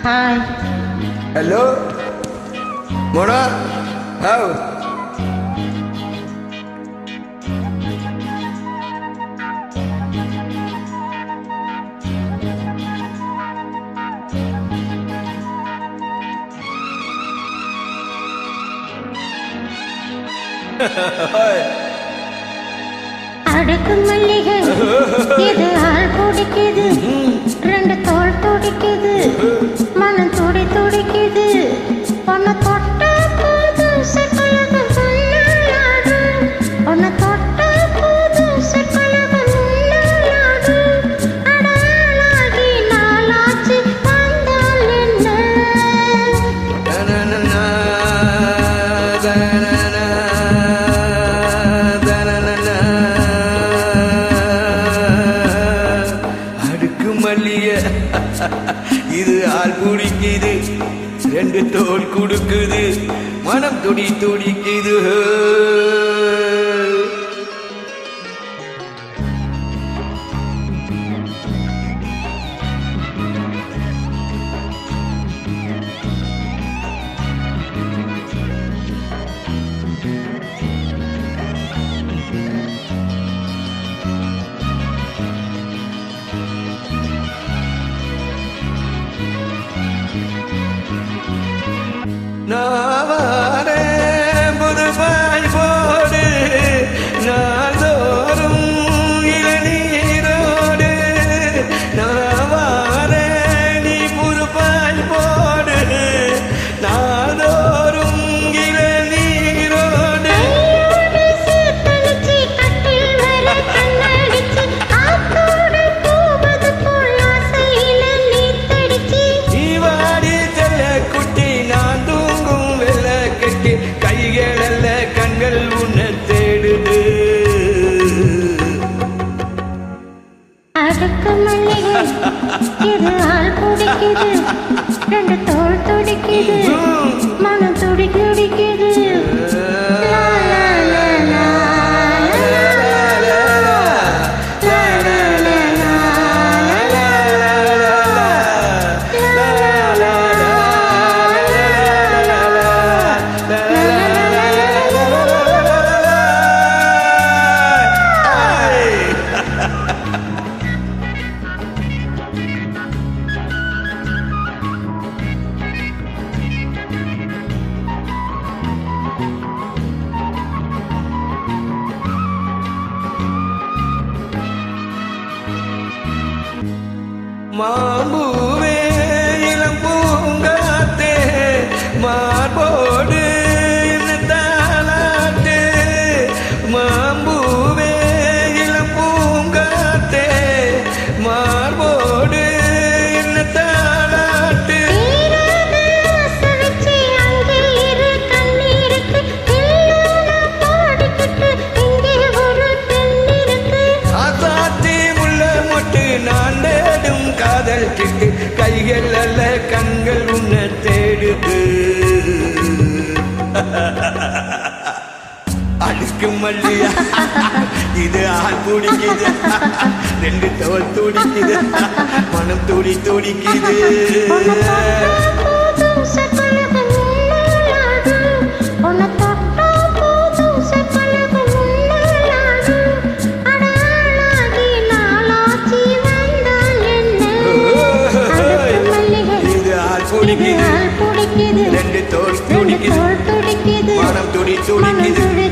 Hi. Hello? Mona? How? அடுக்கு மல்லிகை இது ஆள் பிடிக்குது, ரெண்டு தோல் துடிக்குது, மனம் துடி துடிக்குது, உன்னை தொட்ட போது சக்கலகம் முன்னாடும், உன்னை தொட்ட போது சக்கலகம் முன்னாடும், அடாளாகி நாளாச்சு வந்தால் என்ன? இது ஆள் குடிக்குது, ரெண்டு தோல் குடுக்குது, மனம் துடி துடிக்குது. நாவாரே புதுபாய் போடு, நாள்தோறும் இளநீரோடு, நாவாரே நீ புதுபாய் போடு, நாள்தோறும் இளநீரோடு. ஈவாடி செல்ல குட்டி நான் தூங்கும் வெள்ள கட்டி, கைகள் அல்ல கண்கள் உன்னை தேடுது. அடுக்கு மல்லிகை இது ஆள் பிடிக்குது, ரெண்டு தோல் துடிக்குது, மனம் துடி துடிக்குது. லா, லா, லா, லா, லா, லா, லா, லா, லா, மாம்பூவே இளம் பூங்காத்தே, மார்போடு என்ன தாலாட்டு. மாம்பூவே இளம் பூங்காத்தே, மார்போடு என்ன தாலாட்டு. ஆசாத்தி முள்ள மொட்டு நான் தேடும் காதல் கிட்டு, கைகள் அல்ல கண்கள் உன்னை தேடுது. அடுக்கு மல்லியா இது ஆள் துடிக்குது, ரெண்டு தோல் துடிக்குது, மனம் துடி துடிக்குது. பிடிக்குது, ரெண்டு தோல் துடிக்குது, மனம் துடி துடிக்குது.